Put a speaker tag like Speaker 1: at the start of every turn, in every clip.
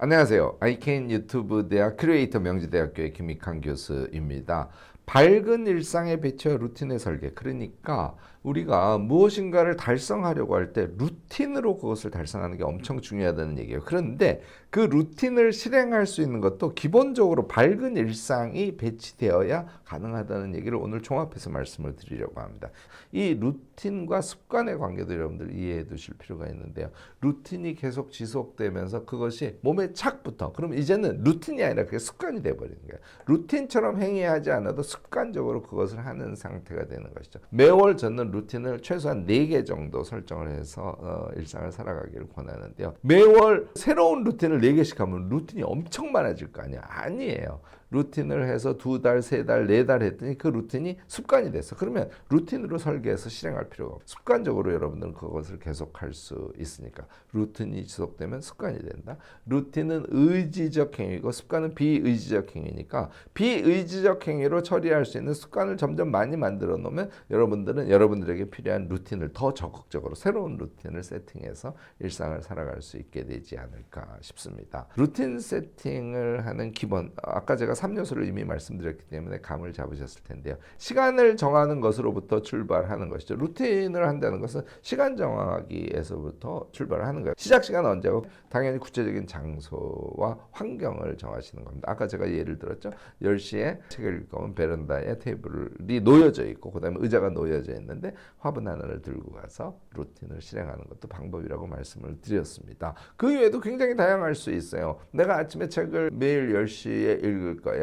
Speaker 1: 안녕하세요. 아이캔 유튜브 대학 크리에이터 명지대학교의 김익환 교수입니다. 밝은 일상의 배치와 루틴의 설계. 그러니까 우리가 무엇인가를 달성하려고 할 때 루틴으로 그것을 달성하는 게 엄청 중요하다는 얘기예요. 그런데 그 루틴을 실행할 수 있는 것도 기본적으로 밝은 일상이 배치되어야 가능하다는 얘기를 오늘 종합해서 말씀을 드리려고 합니다. 이 루틴과 습관의 관계도 여러분들 이해해 두실 필요가 있는데요. 루틴이 계속 지속되면서 그것이 몸에 착 붙어. 그럼 이제는 루틴이 아니라 그게 습관이 돼버리는 거예요. 루틴처럼 행위하지 않아도 습관적으로 그것을 하는 상태가 되는 것이죠. 매월 저는 루틴을 최소한 4개 정도 설정을 해서 일상을 살아가기를 권하는데요. 매월 새로운 루틴을 4개씩 하면 루틴이 엄청 많아질 거 아니야. 아니에요. 루틴을 해서 2달, 3달, 4달 했더니 그 루틴이 습관이 됐어. 그러면 루틴으로 설계해서 실행할 필요가 없어. 습관적으로 여러분들은 그것을 계속할 수 있으니까. 루틴이 지속되면 습관이 된다. 루틴은 의지적 행위고 습관은 비의지적 행위니까 비의지적 행위로 처리할 수 있는 습관을 점점 많이 만들어 놓으면 여러분들은 여러분들에게 필요한 루틴을 더 적극적으로 새로운 루틴을 세팅해서 일상을 살아갈 수 있게 되지 않을까 싶습니다. 루틴 세팅을 하는 기본, 아까 제가 3요소를 이미 말씀드렸기 때문에 감을 잡으셨을 텐데요. 시간을 정하는 것으로부터 출발하는 것이죠. 루틴을 한다는 것은 시간 정하기에서부터 출발을 하는 거예요. 시작 시간은 언제고? 당연히 구체적인 장소와 환경을 정하시는 겁니다. 아까 제가 예를 들었죠. 10시에 책을 읽을 거면 베란다에 테이블이 놓여져 있고 그 다음에 의자가 놓여져 있는데 화분 하나를 들고 가서 루틴을 실행하는 것도 방법이라고 말씀을 드렸습니다. 그 외에도 굉장히 다양할 수 있어요. 내가 아침에 책을 매일 10시에 읽을 거야.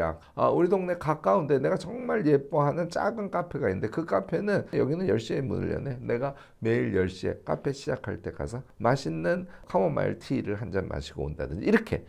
Speaker 1: 우리 동네 가까운데 내가 정말 예뻐하는 작은 카페가 있는데 그 카페는 여기는 10시에 문을 여네. 내가 매일 10시에 카페 시작할 때 가서 맛있는 카모마일 티를 한 잔 마시고 온다든지 이렇게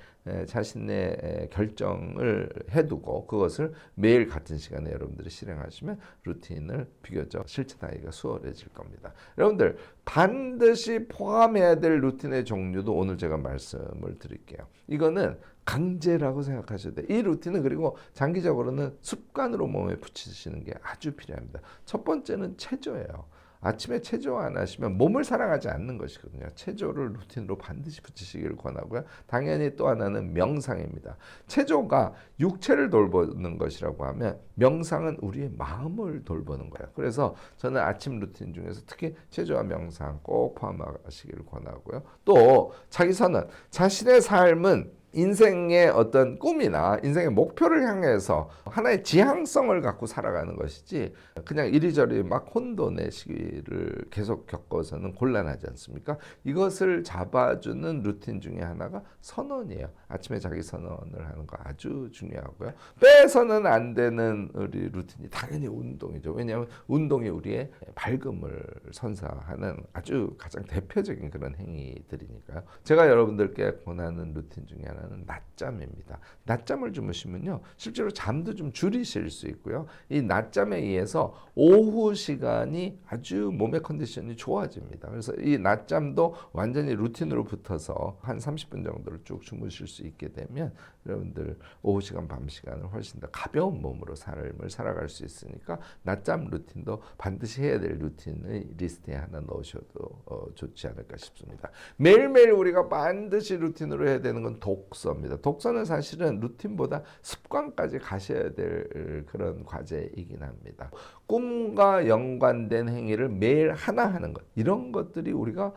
Speaker 1: 자신의 결정을 해두고 그것을 매일 같은 시간에 여러분들이 실행하시면 루틴을 비교적 실천하기가 수월해질 겁니다. 여러분들 반드시 포함해야 될 루틴의 종류도 오늘 제가 말씀을 드릴게요. 이거는 강제라고 생각하셔야 돼요. 이 루틴은 그리고 장기적으로는 습관으로 몸에 붙이시는 게 아주 필요합니다. 첫 번째는 체조예요. 아침에 체조 안 하시면 몸을 사랑하지 않는 것이거든요. 체조를 루틴으로 반드시 붙이시기를 권하고요. 당연히 또 하나는 명상입니다. 체조가 육체를 돌보는 것이라고 하면 명상은 우리의 마음을 돌보는 거예요. 그래서 저는 아침 루틴 중에서 특히 체조와 명상 꼭 포함하시기를 권하고요. 또 자기 선언, 자신의 삶은 인생의 어떤 꿈이나 인생의 목표를 향해서 하나의 지향성을 갖고 살아가는 것이지 그냥 이리저리 막 혼돈의 시기를 계속 겪어서는 곤란하지 않습니까? 이것을 잡아주는 루틴 중에 하나가 선언이에요. 아침에 자기 선언을 하는 거 아주 중요하고요. 빼서는 안 되는 우리 루틴이 당연히 운동이죠. 왜냐하면 운동이 우리의 밝음을 선사하는 아주 가장 대표적인 그런 행위들이니까요. 제가 여러분들께 권하는 루틴 중에 하나는 낮잠입니다. 낮잠을 주무시면요, 실제로 잠도 좀 줄이실 수 있고요. 이 낮잠에 의해서 오후 시간이 아주 몸의 컨디션이 좋아집니다. 그래서 이 낮잠도 완전히 루틴으로 붙어서 한 30분 정도를 쭉 주무실 수 있게 되면 여러분들 오후 시간, 밤 시간을 훨씬 더 가벼운 몸으로 삶을 살아갈 수 있으니까 낮잠 루틴도 반드시 해야 될 루틴의 리스트에 하나 넣으셔도 좋지 않을까 싶습니다. 매일매일 우리가 반드시 루틴으로 해야 되는 건 독서입니다. 독서는 사실은 루틴보다 습관까지 가셔야 될 그런 과제이긴 합니다. 꿈과 연관된 행위를 매일 하나 하는 것, 이런 것들이 우리가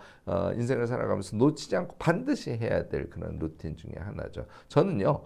Speaker 1: 인생을 살아가면서 놓치지 않고 반드시 해야 될 그런 루틴 중에 하나죠. 저는요,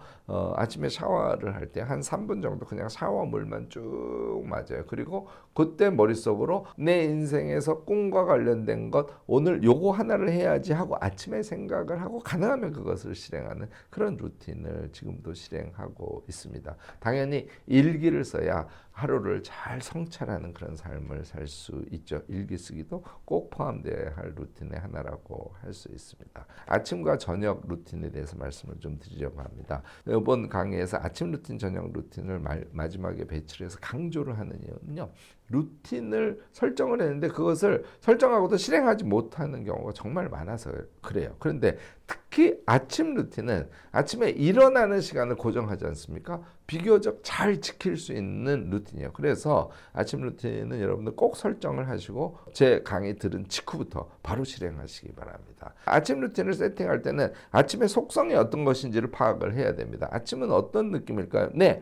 Speaker 1: 아침에 샤워를 할 때 한 3분 정도 그냥 샤워 물만 쭉 맞아요. 그리고 그때 머릿속으로 내 인생에서 꿈과 관련된 것, 오늘 요거 하나를 해야지 하고 아침에 생각을 하고 가능하면 그것을 실행하는 그런 루틴을 지금도 실행하고 있습니다. 당연히 일기를 써야 하루를 잘 성찰하는 그런 삶을 살 수 있죠. 일기 쓰기도 꼭 포함되어야 할 루틴의 하나라고 할 수 있습니다. 아침과 저녁 루틴에 대해서 말씀을 좀 드리려고 합니다. 이번 강의에서 아침 루틴, 저녁 루틴을 마지막에 배치를 해서 강조를 하는 이유는요, 루틴을 설정을 했는데 그것을 설정하고도 실행하지 못하는 경우가 정말 많아서 그래요. 그런데 특히 아침 루틴은 아침에 일어나는 시간을 고정하지 않습니까? 비교적 잘 지킬 수 있는 루틴이에요. 그래서 아침 루틴은 여러분들 꼭 설정을 하시고 제 강의 들은 직후부터 바로 실행하시기 바랍니다. 아침 루틴을 세팅할 때는 아침의 속성이 어떤 것인지를 파악을 해야 됩니다. 아침은 어떤 느낌일까요? 네,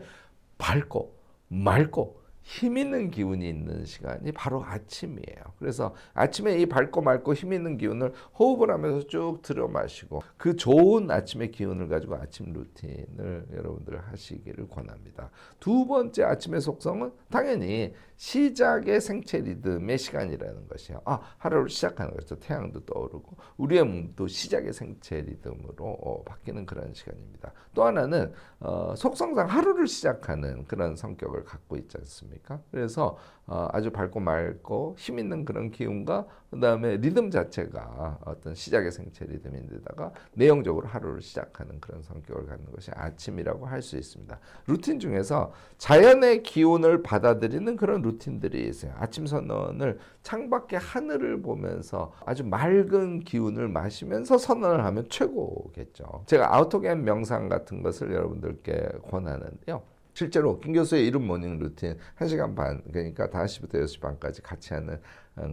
Speaker 1: 밝고 맑고 힘 있는 기운이 있는 시간이 바로 아침이에요. 그래서 아침에 이 밝고 맑고 힘 있는 기운을 호흡을 하면서 쭉 들여 마시고 그 좋은 아침의 기운을 가지고 아침 루틴을 여러분들 하시기를 권합니다. 두 번째 아침의 속성은 당연히 시작의 생체 리듬의 시간이라는 것이에요. 하루를 시작하는 거죠. 태양도 떠오르고 우리의 몸도 시작의 생체 리듬으로 바뀌는 그런 시간입니다. 또 하나는 속성상 하루를 시작하는 그런 성격을 갖고 있지 않습니까? 그래서 아주 밝고 맑고 힘 있는 그런 기운과 그다음에 리듬 자체가 어떤 시작의 생체 리듬인데다가 내용적으로 하루를 시작하는 그런 성격을 갖는 것이 아침이라고 할 수 있습니다. 루틴 중에서 자연의 기운을 받아들이는 그런 루틴들이 있어요. 아침 선언을 창밖의 하늘을 보면서 아주 맑은 기운을 마시면서 선언을 하면 최고겠죠. 제가 아우토겐 명상 같은 것을 여러분들께 권하는데요. 실제로 김 교수의 이른 모닝 루틴 1시간 반, 그러니까 5시부터 6시 반까지 같이 하는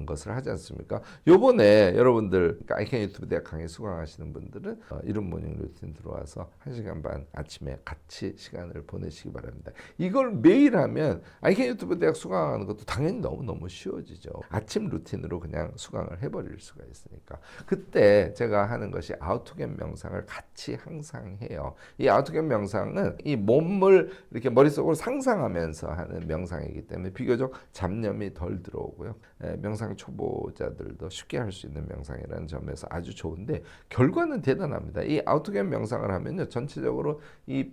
Speaker 1: 것을 하지 않습니까? 요번에 여러분들 아이캔 유튜브 대학 강의 수강하시는 분들은 이른 모닝 루틴 들어와서 1시간 반 아침에 같이 시간을 보내시기 바랍니다. 이걸 매일 하면 아이캔 유튜브 대학 수강하는 것도 당연히 너무너무 쉬워지죠. 아침 루틴으로 그냥 수강을 해버릴 수가 있으니까. 그때 제가 하는 것이 아우토겐 명상을 같이 항상 해요. 이 아우토겐 명상은 이 몸을 이렇게 머릿속으로 상상하면서 하는 명상이기 때문에 비교적 잡념이 덜 들어오고요. 명상 초보자들도 쉽게 할 수 있는 명상이라는 점에서 아주 좋은데 결과는 대단합니다. 이 아우토겐 명상을 하면요, 전체적으로 이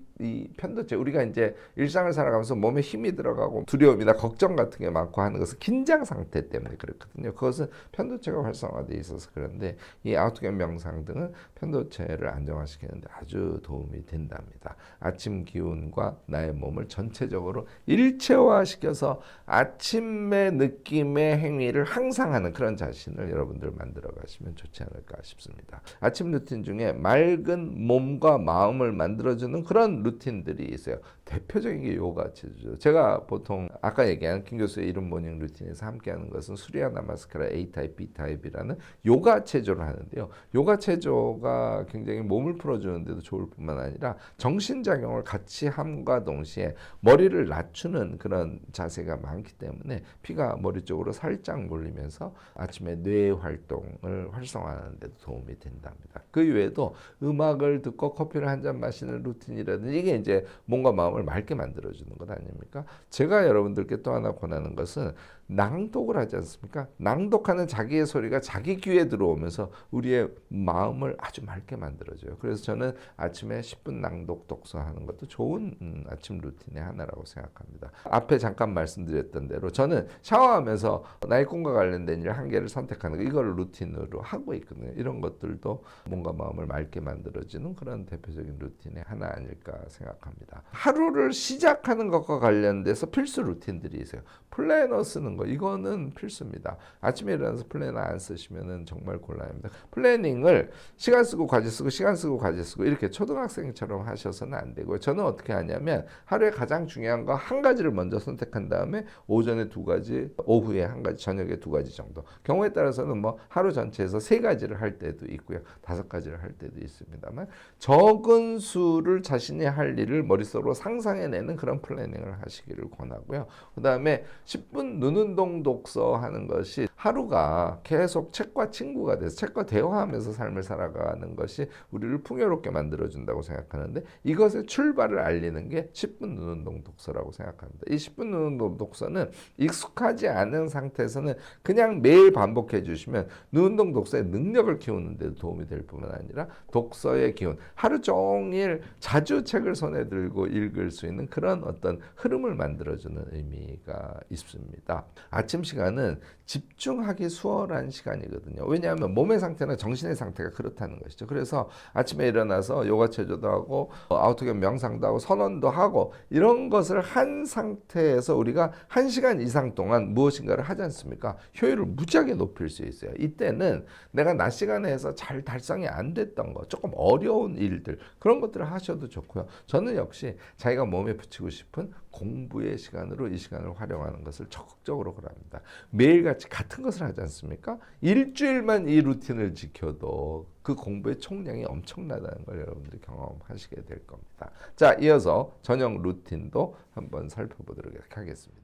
Speaker 1: 편도체, 우리가 이제 일상을 살아가면서 몸에 힘이 들어가고 두려움이나 걱정 같은 게 많고 하는 것은 긴장 상태 때문에 그렇거든요. 그것은 편도체가 활성화되어 있어서 그런데 이 아우토겐 명상 등은 편도체를 안정화시키는데 아주 도움이 된답니다. 아침 기운과 나의 몸을 전체적으로 일체화시켜서 아침의 느낌의 행위를 항상 하는 그런 자신을 여러분들 만들어 가시면 좋지 않을까 싶습니다. 아침 루틴 중에 맑은 몸과 마음을 만들어주는 그런 루틴들이 있어요. 대표적인 게 요가 체조죠. 제가 보통 아까 얘기한 김 교수의 이른 모닝 루틴에서 함께하는 것은 수리아 나마스카라 A타입, B타입이라는 요가 체조를 하는데요. 요가 체조가 굉장히 몸을 풀어주는 데도 좋을 뿐만 아니라 정신작용을 같이 함과 동시에 머리를 낮추는 그런 자세가 많기 때문에 피가 머리 쪽으로 살짝 몰리면서 아침에 뇌 활동을 활성화하는 데도 도움이 된답니다. 그 외에도 음악을 듣고 커피를 한 잔 마시는 루틴이라든지 이게 이제 몸과 마음을 맑게 만들어주는 것 아닙니까? 제가 여러분들께 또 하나 권하는 것은 낭독을 하지 않습니까? 낭독하는 자기의 소리가 자기 귀에 들어오면서 우리의 마음을 아주 맑게 만들어줘요. 그래서 저는 아침에 10분 낭독 독서하는 것도 좋은 아침 루틴의 하나라고 생각합니다. 앞에 잠깐 말씀드렸던 대로 저는 샤워하면서 나의 꿈과 관련된 일 한 개를 선택하는 거, 이걸 루틴으로 하고 있거든요. 이런 것들도 몸과 마음을 맑게 만들어주는 그런 대표적인 루틴의 하나 아닐까 생각합니다. 하루를 시작하는 것과 관련돼서 필수 루틴들이 있어요. 플래너 쓰는 거, 이거는 필수입니다. 아침에 일어나서 플래너 안 쓰시면 정말 곤란합니다. 플래닝을 시간 쓰고 과제 쓰고 시간 쓰고 과제 쓰고 이렇게 초등학생처럼 하셔서는 안 되고요. 저는 어떻게 하냐면 하루에 가장 중요한 거 한 가지를 먼저 선택한 다음에 오전에 2가지, 오후에 1가지, 저녁에 2가지 정도. 경우에 따라서는 뭐 하루 전체에서 3가지를 할 때도 있고요. 5가지를 할 때도 있습니다만 적은 수를 자신이 할 일을 머릿속으로 상상해내는 그런 플래닝을 하시기를 권하고요. 그 다음에 10분 눈운동 독서 하는 것이 하루가 계속 책과 친구가 돼서 책과 대화하면서 삶을 살아가는 것이 우리를 풍요롭게 만들어준다고 생각하는데 이것의 출발을 알리는 게 10분 눈운동 독서라고 생각합니다. 이 10분 눈운동 독서는 익숙하지 않은 상태에서는 그냥 매일 반복해 주시면 눈운동 독서의 능력을 키우는 데 도움이 될 뿐만 아니라 독서의 기운, 하루 종일 자주 책을 손에 들고 읽을 수 있는 그런 어떤 흐름을 만들어주는 의미가 있습니다. 아침 시간은 집중 집중하기 수월한 시간이거든요. 왜냐하면 몸의 상태나 정신의 상태가 그렇다는 것이죠. 그래서 아침에 일어나서 요가 체조도 하고 아우토겐 명상도 하고 선언도 하고 이런 것을 한 상태에서 우리가 1시간 이상 동안 무엇인가를 하지 않습니까? 효율을 무지하게 높일 수 있어요. 이때는 내가 낮 시간에 해서 잘 달성이 안 됐던 거, 조금 어려운 일들 그런 것들을 하셔도 좋고요. 저는 역시 자기가 몸에 붙이고 싶은 공부의 시간으로 이 시간을 활용하는 것을 적극적으로 그럽니다. 매일같이 같은 것을 하지 않습니까? 일주일만 이 루틴을 지켜도 그 공부의 총량이 엄청나다는 걸 여러분들이 경험하시게 될 겁니다. 자, 이어서 저녁 루틴도 한번 살펴보도록 하겠습니다.